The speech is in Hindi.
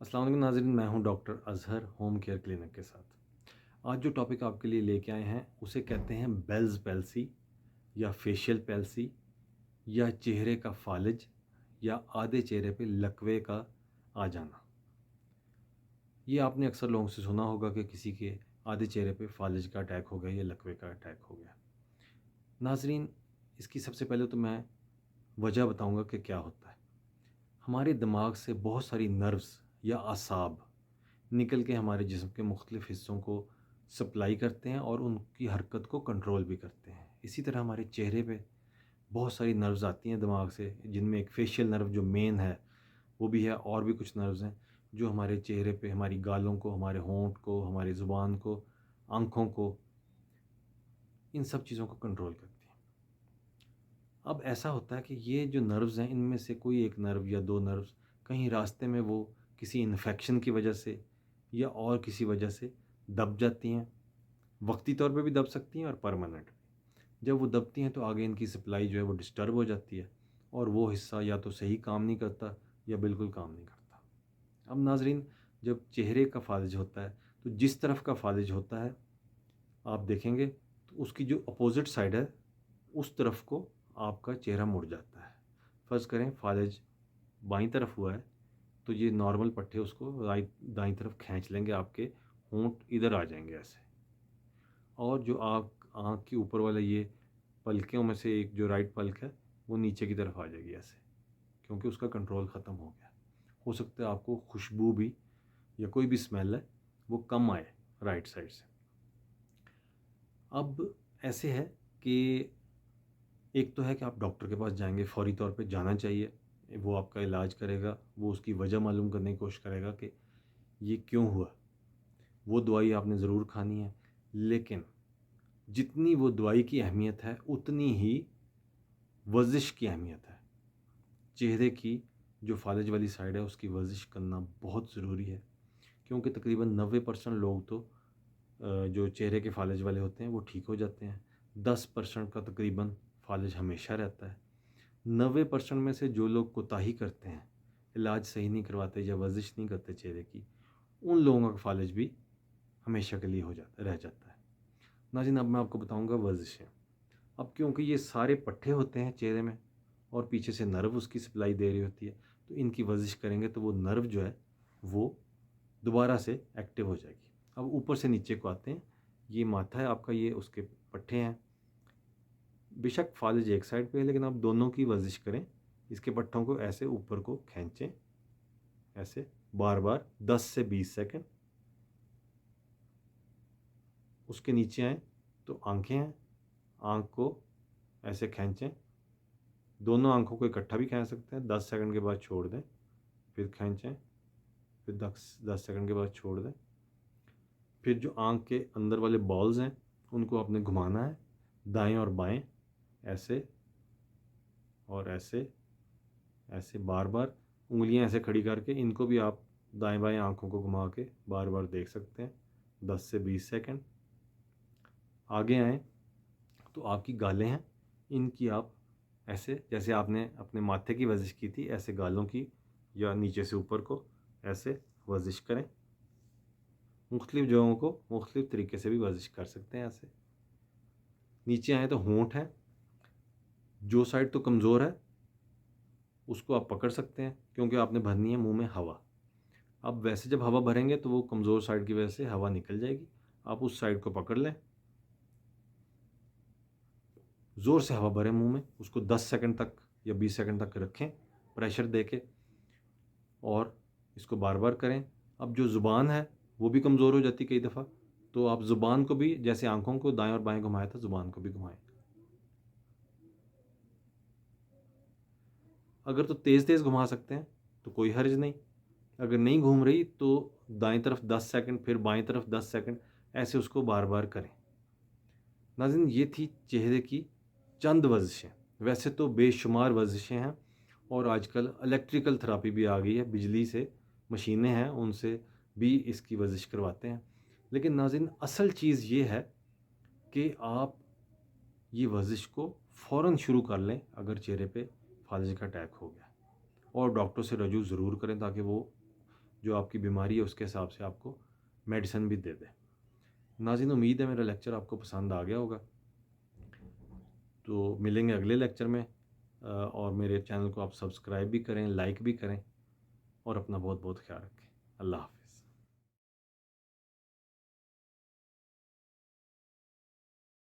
अस्सलाम वालेकुम नाज़रीन, मैं हूं doctor Azhar home care clinic के साथ। आज जो टॉपिक आपके लिए लेके आए हैं उसे कहते हैं बेल्स पैल्सी या फेशियल पैल्सी या चेहरे का फालिज या आधे चेहरे पे लकवे का आ जाना। ये आपने अक्सर लोगों से सुना होगा कि किसी के आधे चेहरे पे फालिज का अटैक हो गया या लकवे का अटैक हो गया। नाज़रीन, इसकी सबसे पहले तो मैं वजह बताऊंगा कि क्या होता है। हमारे दिमाग से बहुत सारी नर्व्स या आसाब निकल के हमारे जिस्म के मुख्तलिफ़ हिस्सों को सप्लाई करते हैं और उनकी हरकत को कंट्रोल भी करते हैं। इसी तरह हमारे चेहरे पे बहुत सारी नर्व्स आती हैं दिमाग से, जिनमें एक फेशियल नर्व जो मेन है वो भी है, और भी कुछ नर्व्स हैं जो हमारे चेहरे पे हमारी गालों को, हमारे होंठ को, हमारी ज़ुबान को, आँखों को, इन सब चीज़ों को कंट्रोल करती हैं। अब ऐसा होता है कि ये जो नर्व्स हैं इनमें से कोई एक नर्व या दो नर्व्स कहीं रास्ते में वो किसी इन्फेक्शन की वजह से या और किसी वजह से दब जाती हैं। वक्ती तौर पे भी दब सकती हैं और परमानेंट भी। जब वो दबती हैं तो आगे इनकी सप्लाई जो है वो डिस्टर्ब हो जाती है और वो हिस्सा या तो सही काम नहीं करता या बिल्कुल काम नहीं करता। अब नाजरीन, जब चेहरे का फालिज होता है तो जिस तरफ का फालिज होता है आप देखेंगे तो उसकी जो अपोजिट साइड है उस तरफ को आपका चेहरा मुड़ जाता है। फ़र्ज़ करें फालिज बाईं तरफ हुआ है तो ये नॉर्मल पट्टे उसको राइट दाईं तरफ खींच लेंगे, आपके होंठ इधर आ जाएंगे ऐसे। और जो आँख आँख के ऊपर वाला ये पलकों में से एक जो राइट पलक है वो नीचे की तरफ आ जाएगी ऐसे, क्योंकि उसका कंट्रोल ख़त्म हो गया। हो सकता है आपको खुशबू भी या कोई भी स्मेल है वो कम आए राइट साइड से। अब ऐसे है कि एक तो है कि आप डॉक्टर के पास जाएंगे, फ़ौरी तौर पे जाना चाहिए। वो आपका इलाज करेगा, वो उसकी वजह मालूम करने की कोशिश करेगा कि ये क्यों हुआ। वो दवाई आपने ज़रूर खानी है, लेकिन जितनी वो दवाई की अहमियत है उतनी ही वर्जिश की अहमियत है। चेहरे की जो फालिज वाली साइड है उसकी वर्जिश करना बहुत ज़रूरी है, क्योंकि तकरीबन 90% लोग तो जो चेहरे के फालिज वाले होते हैं वो ठीक हो जाते हैं। 10% का तकरीबन फालिज हमेशा रहता है। 90% में से जो लोग कोताही करते हैं, इलाज सही नहीं करवाते या वर्जिश नहीं करते चेहरे की, उन लोगों का फालिज भी हमेशा के लिए रह जाता है। नाज़रीन, अब मैं आपको बताऊंगा वर्जिशें। अब क्योंकि ये सारे पट्टे होते हैं चेहरे में और पीछे से नर्व उसकी सप्लाई दे रही होती है, तो इनकी वर्जिश करेंगे तो वो नर्व जो है वो दोबारा से एक्टिव हो जाएगी। अब ऊपर से नीचे को आते हैं। ये माथा है आपका, ये उसके पट्टे हैं। बेशक फालिज एक साइड पे है, लेकिन आप दोनों की वर्जिश करें। इसके पट्टों को ऐसे ऊपर को खींचें, ऐसे बार बार 10 से 20 सेकंड। उसके नीचे आएँ तो आंखें हैं, आँख को ऐसे खींचें। दोनों आँखों को इकट्ठा भी खींच सकते हैं। 10 सेकंड के बाद छोड़ दें, फिर खींचें, फिर 10 सेकंड के बाद छोड़ दें। फिर जो आँख के अंदर वाले बॉल्स हैं उनको आपने घुमाना है, दाएं और बाएं, ऐसे और ऐसे, ऐसे बार बार उंगलियां ऐसे खड़ी करके इनको भी आप दाएं बाएं आँखों को घुमा के बार बार देख सकते हैं। 10 से 20 सेकंड। आगे आएँ तो आपकी गालें हैं, इनकी आप ऐसे, जैसे आपने अपने माथे की वर्जिश की थी, ऐसे गालों की या नीचे से ऊपर को ऐसे वर्जिश करें। मुख्तलिफ जगहों को मुख्तलिफ तरीके से भी वर्जिश कर सकते हैं ऐसे। नीचे आए तो होंठ है, जो साइड तो कमज़ोर है उसको आप पकड़ सकते हैं, क्योंकि आपने भरनी है मुंह में हवा। अब वैसे जब हवा भरेंगे तो वो कमज़ोर साइड की वजह से हवा निकल जाएगी। आप उस साइड को पकड़ लें, ज़ोर से हवा भरें मुंह में, उसको 10 सेकंड तक या 20 सेकंड तक रखें प्रेशर दे के, और इसको बार बार करें। अब जो ज़ुबान है वो भी कमज़ोर हो जाती कई दफ़ा, तो आप ज़ुबान को भी, जैसे आँखों को दाएं और बाएं घुमाया था, ज़ुबान को भी घुमाएं। अगर तो तेज़ तेज़ घुमा सकते हैं तो कोई हर्ज नहीं। अगर नहीं घूम रही तो दाएं तरफ 10 सेकंड, फिर बाएं तरफ 10 सेकंड, ऐसे उसको बार बार करें। नाज़रीन, ये थी चेहरे की चंद वर्जिशें। वैसे तो बेशुमार वर्जिशें हैं और आजकल इलेक्ट्रिकल थेरापी भी आ गई है, बिजली से मशीनें हैं, उनसे भी इसकी वर्जिश करवाते हैं। लेकिन नाज़रीन, असल चीज़ ये है कि आप ये वर्जिश को फ़ौरन शुरू कर लें अगर चेहरे पे फालिज का अटैक हो गया, और डॉक्टर से रजू ज़रूर करें ताकि वो जो आपकी बीमारी है उसके हिसाब से आपको मेडिसिन भी दे दे। नाज़रीन, उम्मीद है मेरा लेक्चर आपको पसंद आ गया होगा। तो मिलेंगे अगले लेक्चर में, और मेरे चैनल को आप सब्सक्राइब भी करें, लाइक भी करें, और अपना बहुत बहुत ख्याल रखें। अल्लाह हाफ़िज़।